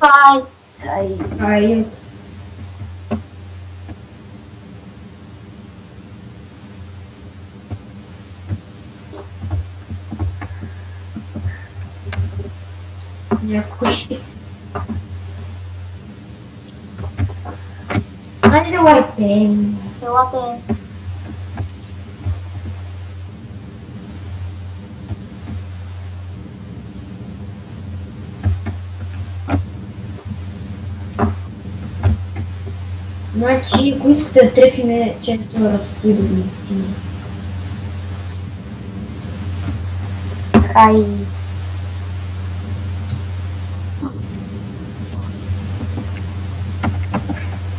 Hi. Ай, някой. Айде давайте. Елате. Значи, ако искате да трепиме често разстои да ги си. Хай.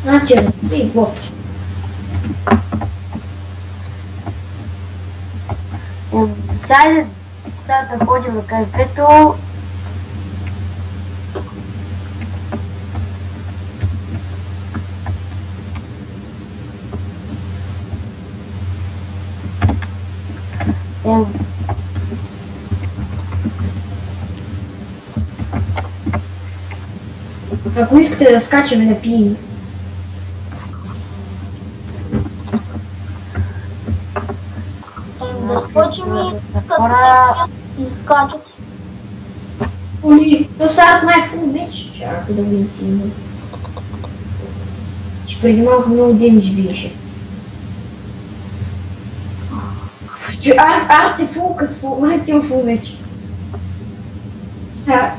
Значи, разстои и готви. Сега да ходим на кафето. Ако искате да скачаме на пии. Да скочим и Хора, и скачат. Оли, то сега май фул вече. Чакай да видим си има. Че преди малко много демидж биеше. Че арте фул късфул, арте фул вече.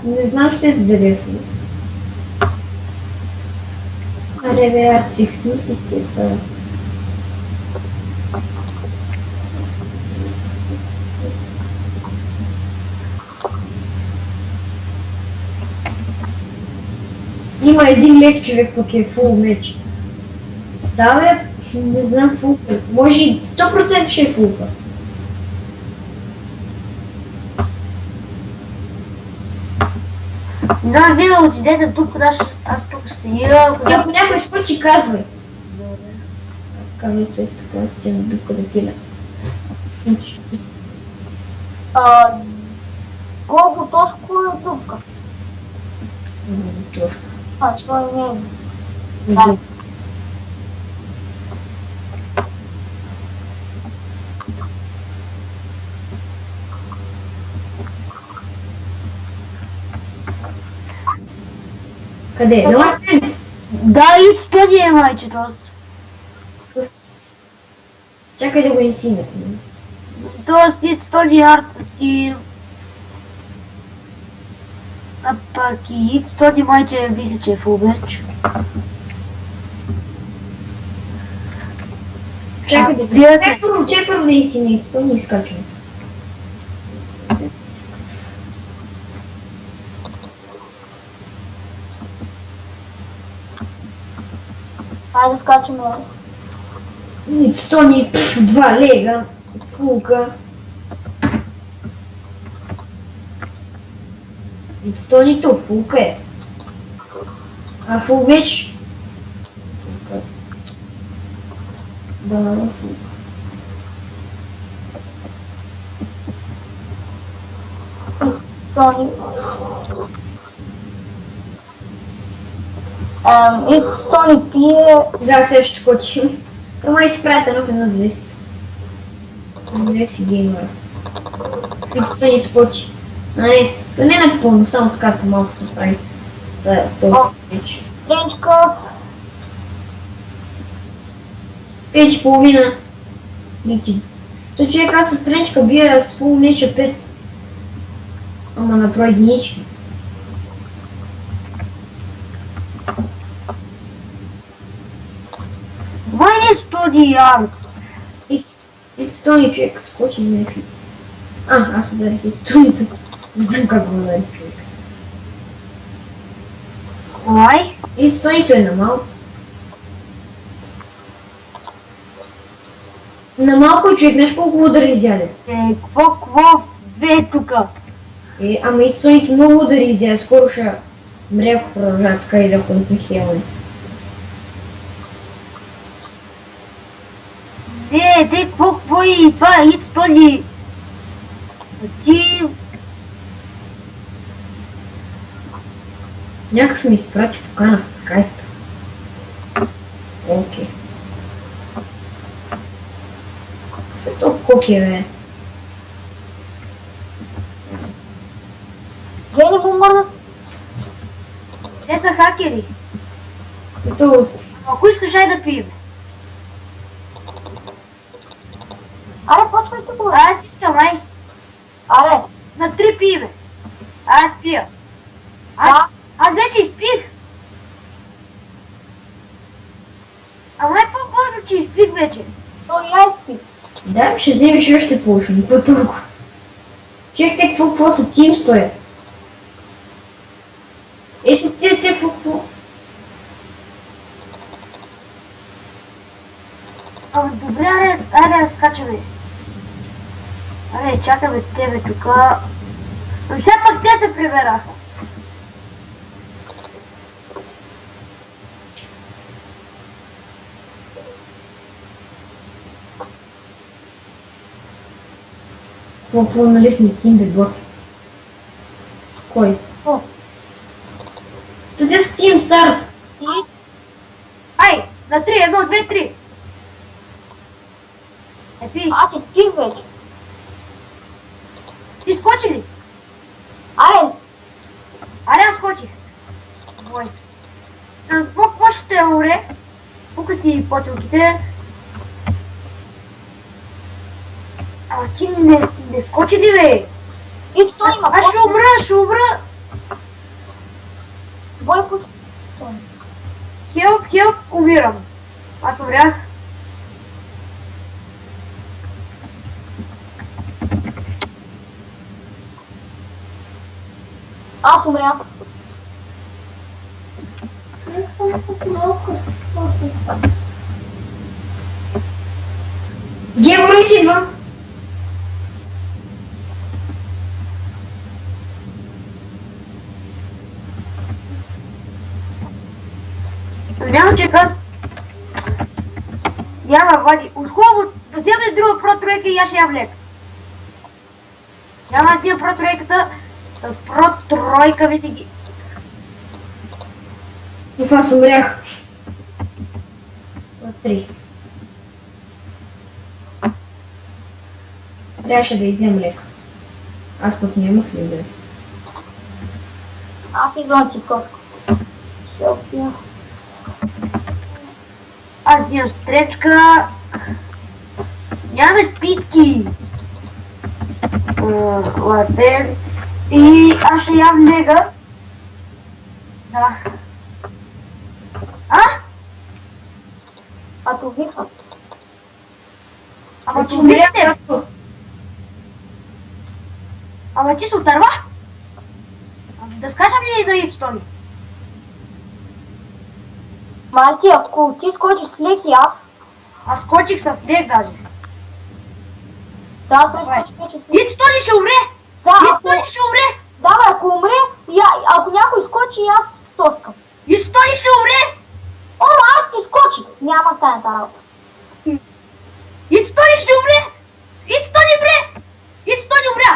Не знам се да е фул. Аре бе, арт фиксни си това. Има един лек човек, пък е фул меч. Да бе, не знам фулка. Може и 100% ще е фулка. да, вие отидете тук, аз тук ще седя. Ако някой скочи, казвай. Казвай, стои тук, аз ще дука да пиля. Колко тошко е тук? Точно. Това не е. Да. Къде? На латент? Да, и стоди е майчето аз. Чакай да го инсина. Тоест, и стоди арт ти... А пък и ит стоди майче мисля, че е фул меч. Чакай да Приятел. чакай първо да инсина, то не изкачвам. Хайде да скачаме. То ни 2 лега, фулка. То ни тук, фулка е. А фул меч? Фулка. Да, фулка. Тони. Тони пие. Да, сега ще скочим. Ама изпратено в едно звезд. Звезд геймър. И ни скочи. А не напълно, само така са малко се прави. С този меч. Стренчка. 5,5. Лити. То човек аз с стренчка бия с фул меча 5. Ама направо единички. Май не стоди арт. Стони човек, скочи някакви. Аз ударих и стоните. Не знам как го ударих човек. Май? И стоито е на малко. На малко човек, знаеш колко удари изяде? Какво? Две тука. Ама и стоито много удари изяде, скоро ще мре ако продължава така и да ходя за хелен. Какво и това, ит стоди. Ти... Някакъв ми изпрати покана в скайп. Окей. Ето коки, бе. Гени му мърдат. Те са хакери. Ето, Ако искаш, ай да пием. Аре, почвайте го. Аз искам, ай. Аре, На 3 пиеме. Аз пия. да. Аз вече изпих. Ама е по-бързо, че изпих вече. То и аз спи. да, ще вземеш още полушен. Какво толкова? Чек, те какво са тим стоят? Ето те какво? Ама добре, айде да скачаме. Айде, чакаме тебе тука. Ами все пак те се прибераха. Какво нали сме тим бе бот? Кой? Какво? Къде с тим сар? И Ай, на 3, 1, 2, 3. Епи, аз изпих вече. ти скочи ли? Аре, Аре, аз скочих. Ой. Какво ще те умре? Пука си почелките. Ама ти не скочи ли, бе? и то има. Аз ще умра. Бой път. Хелп, умирам. Аз умрях. Аз умрях. Гемо ли си идва? Няма че аз. Няма, Вади. Хубаво, вземем друга про-тройка и аз ще я влека. Няма да вземам про-тройката. С про-тройка винаги. В аз умрях. На 3. Трябваше да изям леко. Аз пък нямах ли да си. Аз идвам ти соска. Ще опия. Аз вземам стречка. Нямаме спитки. Латен. И аз ще ям нега. Да. А то виха. Ама ти умрях убихте. както. Ама ти се отърва. Да скачам ли на Ипстони? Марти, ако ти скочиш с лек и аз, Аз скочих с нег даже. да, той Давай. скочи вече с лек. Ипстони ще умре! Да, ако, Ипстони ще умре! да, бе, ако умре, ако някой скочи, аз соскам. Ипстони ще умре! О, Марк ти скочи! Няма стане тази работа. Ипстони ще умре! Ипстони умре! Ипстони умря!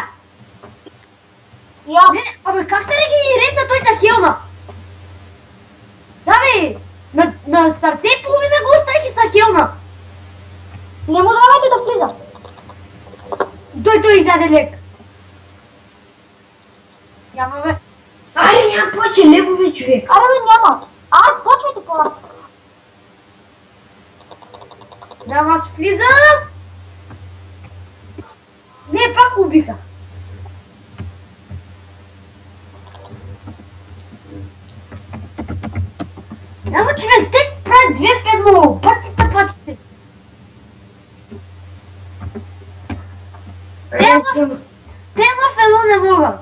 И аз. Не, абе как се регенерира той за хелна? Да бе! На сърце и половина го оставих и са хелна! Не му давайте да влиза. Той изяде лек. Няма бе. Аре, нямам повече легове, човек. Аре, бе, няма. Аре, почвайте по-рано. Да, аз влизам! Не, пак убиха. Няма човек, те правят 2 в 1. Патите, патите. Те в едно не могат.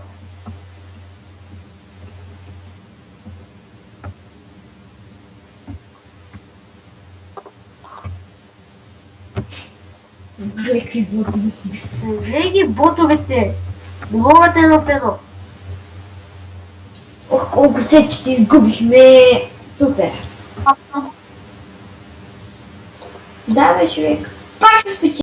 Какви ботове сме. Гледай ги ботовете. Не могат едно в едно. Ох, колко сетчета изгубихме. Супер. Аз съм. Да, бе, човек. Пак ще спечели.